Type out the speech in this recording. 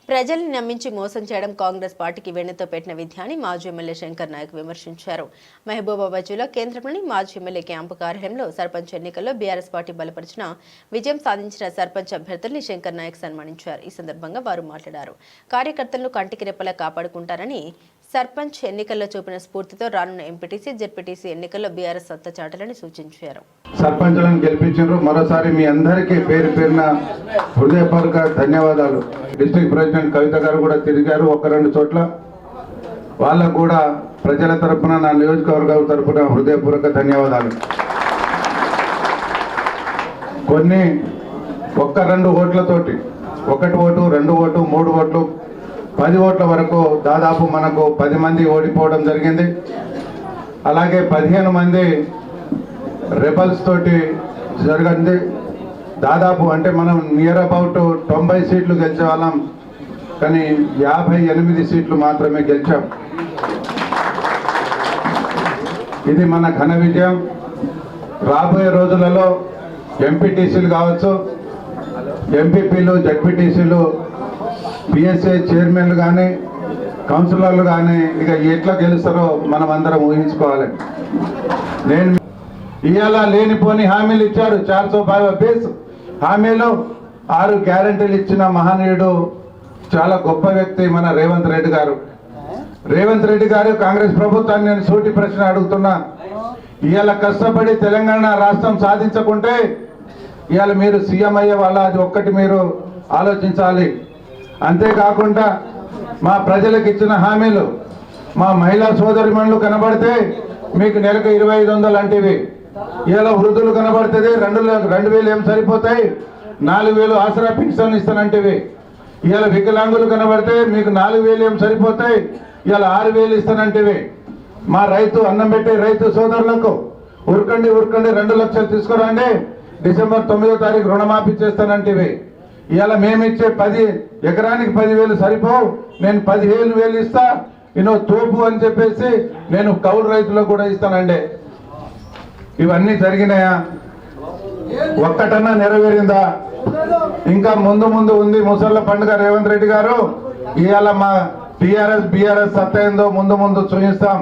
ప్రజల్ని నమ్మించి మోసం చేయడం కాంగ్రెస్ పార్టీకి వెన్నెతో పెట్టిన విద్య అని మాజీ ఎమ్మెల్యే శంకర్ నాయక్ విమర్శించారు. మహబూబాబాద్ జిల్లా కేంద్రంలోని మాజీ ఎమ్మెల్యే క్యాంపు కార్యాలయంలో సర్పంచ్ ఎన్నికల్లో బీఆర్ఎస్ పార్టీ బలపరిచిన విజయం సాధించిన సర్పంచ్ అభ్యర్థుల్ని శంకర్ నాయక్ సన్మానించారు. ఈ సందర్భంగా వారు మాట్లాడారు. కార్యకర్తలను కంటికి రెప్పలా కాపాడుకుంటారని, సర్పంచ్ ఎన్నికల్లో చూపిన స్ఫూర్తితో రానున్న ఎంపీటీసీ, జెడ్పీటీసీ ఎన్నికల్లో బీఆర్ఎస్ సత్తా చాటాలని సూచించారు. సర్పంచులను గెలిపించారు. మరోసారి మీ అందరికీ పేరు పేరున హృదయపూర్వక ధన్యవాదాలు. డిస్ట్రిక్ట్ ప్రెసిడెంట్ కవిత గారు కూడా తిరిగారు ఒక రెండు చోట్ల. వాళ్ళకు కూడా ప్రజల తరపున, నా నియోజకవర్గాల తరపున హృదయపూర్వక ధన్యవాదాలు. కొన్ని ఒక్క 2 ఓట్లతోటి, 1 ఓటు, 2 ఓటు, 3 ఓట్లు, 10 ఓట్ల వరకు దాదాపు మనకు 10 మంది ఓడిపోవడం జరిగింది. అలాగే 15 మంది రెబల్స్ తోటి జరిగింది. దాదాపు అంటే మనం నియర్ అబౌట్ 90 సీట్లు గెలిచే వాళ్ళం, కానీ 58 సీట్లు మాత్రమే గెలిచాం. ఇది మన ఘన విజయం. రాబోయే రోజులలో ఎంపీటీసీలు కావచ్చు, ఎంపీపీలు, జడ్పీటీసీలు, పిఎస్ఏ చైర్మన్లు కానీ, కౌన్సిలర్లు కానీ ఇక ఎట్లా గెలుస్తారో మనం అందరం ఊహించుకోవాలి. నేను ఇవాళ లేనిపోని హామీలు ఇచ్చారు. 452 హామీలు, 6 గ్యారంటీలు ఇచ్చిన మహనీయుడు, చాలా గొప్ప వ్యక్తి మన రేవంత్ రెడ్డి గారు. రేవంత్ రెడ్డి గారు కాంగ్రెస్ ప్రభుత్వాన్ని నేను సూటి ప్రశ్న అడుగుతున్నా. ఇవాళ కష్టపడి తెలంగాణ రాష్ట్రం సాధించకుంటే ఇవాళ మీరు సీఎం అయ్యే వాళ్ళ, అది ఒక్కటి మీరు ఆలోచించాలి. అంతేకాకుండా మా ప్రజలకు ఇచ్చిన హామీలు, మా మహిళా సోదరిమణులు కనబడితే మీకు నెలకు 2500 అంటివి. ఇలా వృద్ధులు కనబడుతుంది 2,000 ఏం సరిపోతాయి, 4,000 ఆసరా పింఛన్ ఇస్తానంటివి. ఇవాళ వికలాంగులు కనబడితే మీకు 4,000 ఏం సరిపోతాయి, ఇవాళ 6,000 ఇస్తానంటివి. మా రైతు అన్నం పెట్టే రైతు సోదరులకు ఉరకండి 2 లక్షలు తీసుకురండి, డిసెంబర్ 9వ తారీఖు రుణమాఫీ చేస్తానంటివి. ఇవాళ మేమిచ్చే ఎకరానికి 10,000 సరిపోవు, నేను 15,000 ఇస్తా, ఇన్నో తోపు అని చెప్పేసి నేను కౌలు రైతులకు కూడా ఇస్తానండి. ఇవన్నీ జరిగినాయా? ఒక్కటన్నా నెరవేరిందా? ఇంకా ముందు ఉంది ముసళ్ళ పండుగ. రేవంత్ రెడ్డి గారు ఇవాళ మా టీఆర్ఎస్ బీఆర్ఎస్ సత్తా ఏందో ముందు చూపిస్తాం.